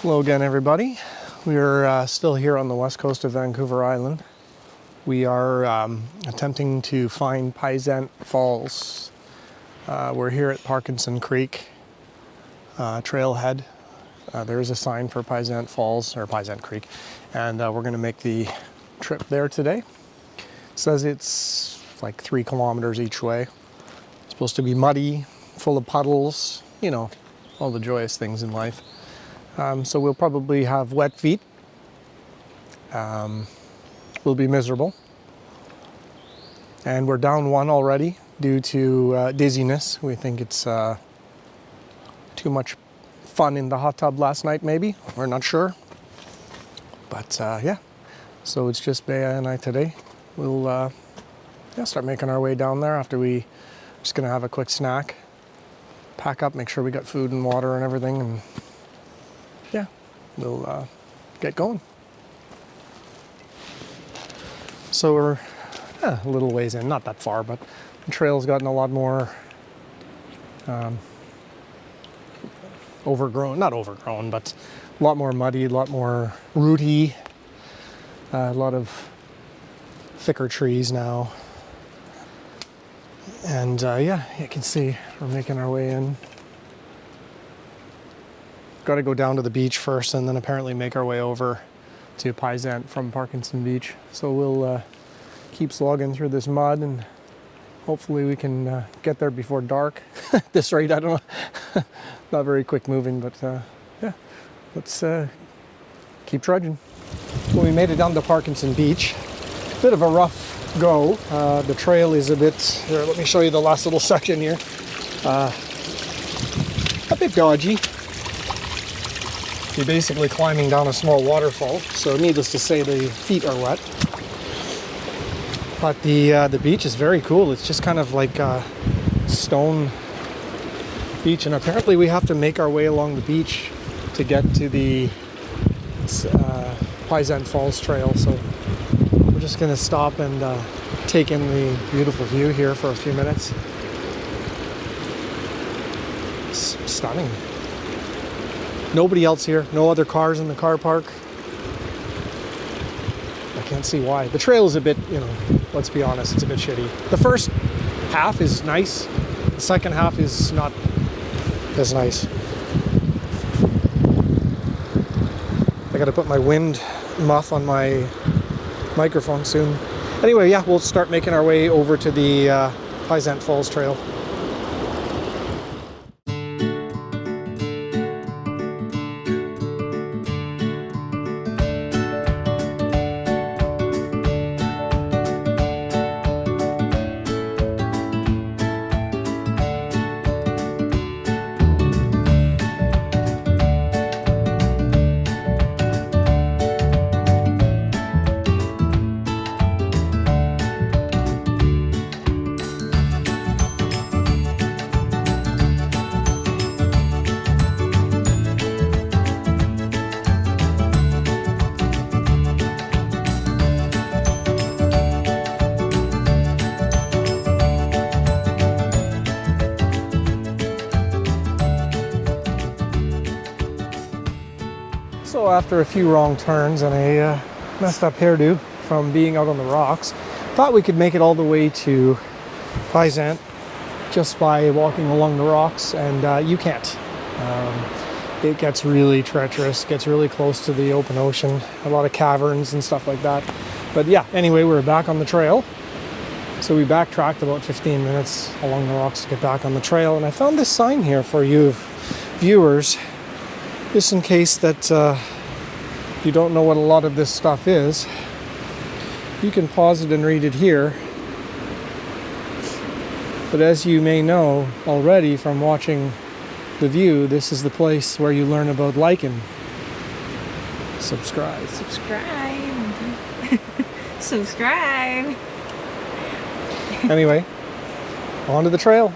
Hello again, everybody. We're still here on the west coast of Vancouver Island. We are attempting to find Payzant Falls. We're here at Payzant Creek trailhead. There is a sign for Payzant Falls, or Payzant Creek, and we're going to make the trip there today. It says it's like 3 kilometers each way. It's supposed to be muddy, full of puddles, you know, all the joyous things in life. So we'll probably have wet feet. We'll be miserable. And we're down 1 already due to dizziness. We think it's too much fun in the hot tub last night, maybe. We're not sure. But yeah, so it's just Bea and I today. We'll start making our way down there after we just gonna have a quick snack, pack up, make sure we got food and water and everything, and yeah, we'll get going. So we're a little ways in, not that far, but the trail's gotten a lot more not overgrown, but a lot more muddy, a lot more rooty, a lot of thicker trees now. And yeah, you can see we're making our way in. Got to go down to the beach first and then apparently make our way over to Payzant from Parkinson Beach. So we'll keep slogging through this mud and hopefully we can get there before dark. At this rate, I don't know. Not very quick moving, but yeah, let's keep trudging. Well, we made it down to Parkinson Beach. Bit of a rough go. The trail is a bit, here, let me show you the last little section here. A bit dodgy. You're basically climbing down a small waterfall, so needless to say the feet are wet. But the beach is very cool. It's just kind of like a stone beach, and apparently we have to make our way along the beach to get to the Payzant Falls trail. So we're just gonna stop and take in the beautiful view here for a few minutes. It's stunning. Nobody else here, no other cars in the car park. I can't see why. The trail is a bit, you know, let's be honest, it's a bit shitty. The first half is nice. The second half is not as nice. I gotta put my wind muff on my microphone soon. Anyway, yeah, we'll start making our way over to the Payzant Falls trail. So after a few wrong turns and a messed up hairdo from being out on the rocks, thought we could make it all the way to Payzant just by walking along the rocks, and you can't. It gets really treacherous, gets really close to the open ocean, a lot of caverns and stuff like that. But yeah, anyway, we're back on the trail. So we backtracked about 15 minutes along the rocks to get back on the trail, and I found this sign here for you viewers. Just in case that you don't know what a lot of this stuff is, you can pause it and read it here. But as you may know already from watching the view, this is the place where you learn about lichen. Subscribe. Subscribe. Subscribe. Anyway, on to the trail.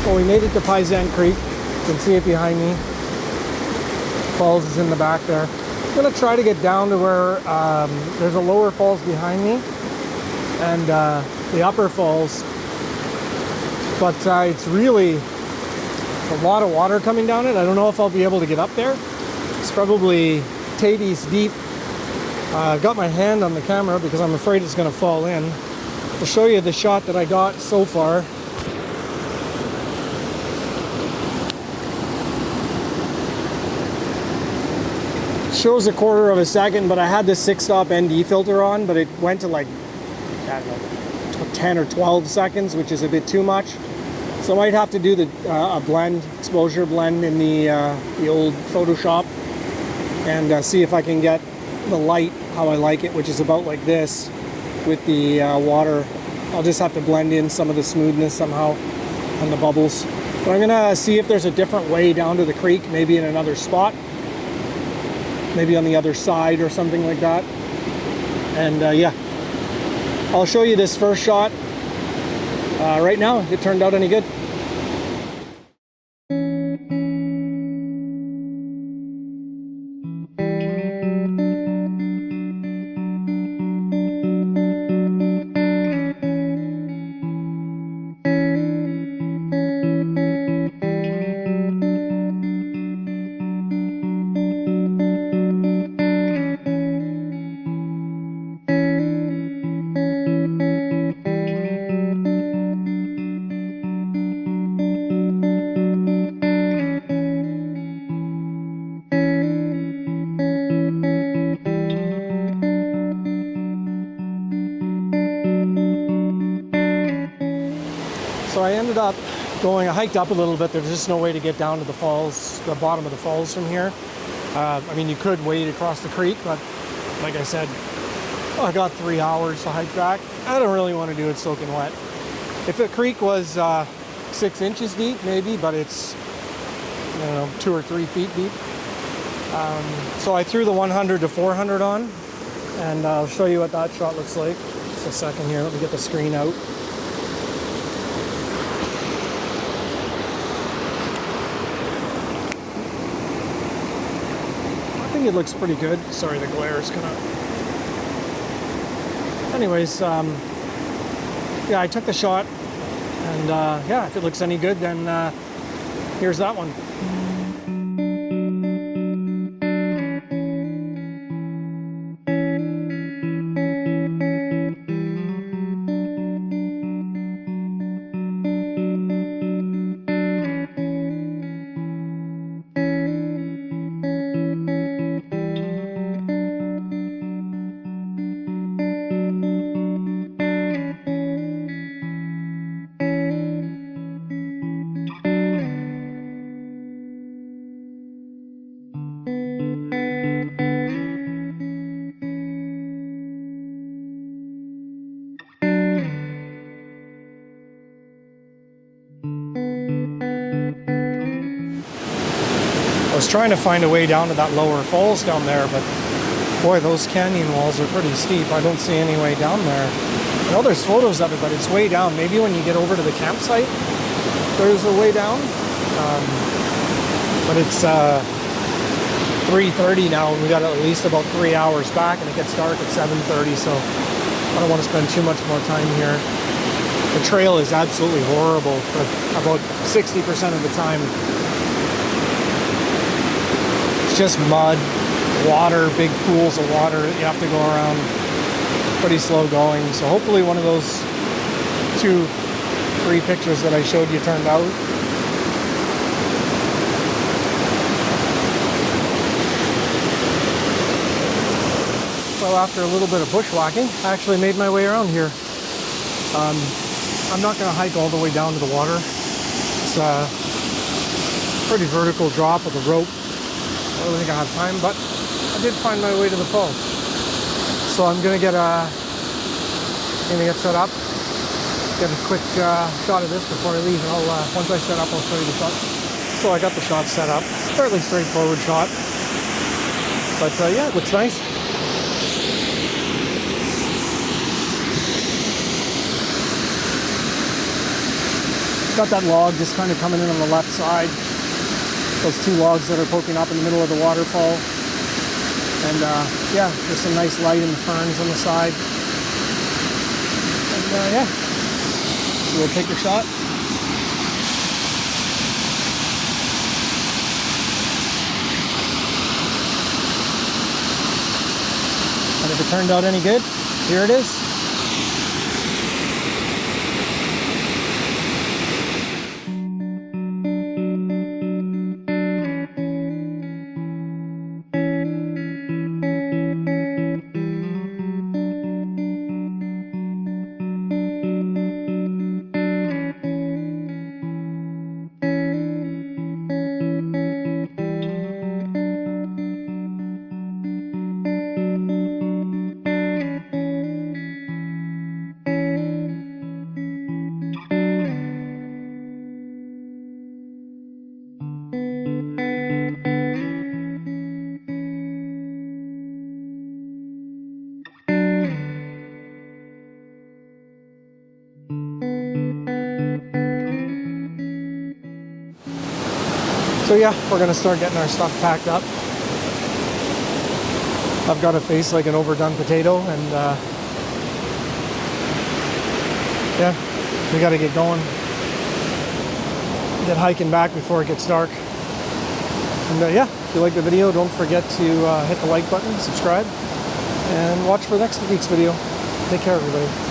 Well, we made it to Payzant Creek. You can see it behind me. Falls is in the back there. I'm gonna try to get down to where there's a lower falls behind me and the upper falls. But it's really a lot of water coming down it. I don't know if I'll be able to get up there. It's probably taties deep. Got my hand on the camera because I'm afraid it's gonna fall in. I'll show you the shot that I got so far. Shows a quarter of a second, but I had the 6-stop ND filter on, but it went to like, I don't know, 10 or 12 seconds, which is a bit too much. So I might have to do the a blend, exposure blend in the old Photoshop, and see if I can get the light how I like it, which is about like this with the water. I'll just have to blend in some of the smoothness somehow and the bubbles. But I'm gonna see if there's a different way down to the creek, maybe in another spot. Maybe on the other side or something like that. And yeah, I'll show you this first shot right now if it turned out any good. So I ended up I hiked up a little bit. There's just no way to get down to the falls, the bottom of the falls from here. I mean, you could wade across the creek, but like I said, I got 3 hours to hike back. I don't really want to do it soaking wet. If the creek was 6 inches deep, maybe, but it's, you know, 2 or 3 feet deep. So I threw the 100 to 400 on, and I'll show you what that shot looks like. Just a second here, let me get the screen out. I think it looks pretty good. Sorry, the glare is kind of... Anyways, yeah, I took the shot, and yeah, if it looks any good, then here's that one. I was trying to find a way down to that lower falls down there, but boy, those canyon walls are pretty steep. I don't see any way down there. I know there's photos of it, but it's way down. Maybe when you get over to the campsite, there's a way down. But it's 3:30 now, and we got at least about 3 hours back, and it gets dark at 7:30, so I don't want to spend too much more time here. The trail is absolutely horrible, but about 60% of the time. Just mud, water, big pools of water that you have to go around, pretty slow going. So hopefully one of those 2-3 pictures that I showed you turned out. Well, after a little bit of bushwhacking, I actually made my way around here. I'm not going to hike all the way down to the water. It's a pretty vertical drop with a rope. I don't think I have time, but I did find my way to the falls. So I'm gonna get set up, get a quick shot of this before I leave, and I'll once I set up, I'll show you the shot. So I got the shot set up, fairly straightforward shot, but yeah, it looks nice. Got that log just kind of coming in on the left side. Those two logs that are poking up in the middle of the waterfall. And yeah, there's some nice light in the ferns on the side. And yeah, so we'll take a shot. And if it turned out any good, here it is. So yeah, we're gonna start getting our stuff packed up. I've got a face like an overdone potato, and yeah, we gotta get going. Get hiking back before it gets dark. And yeah, if you like the video, don't forget to hit the like button, subscribe, and watch for next week's video. Take care, everybody.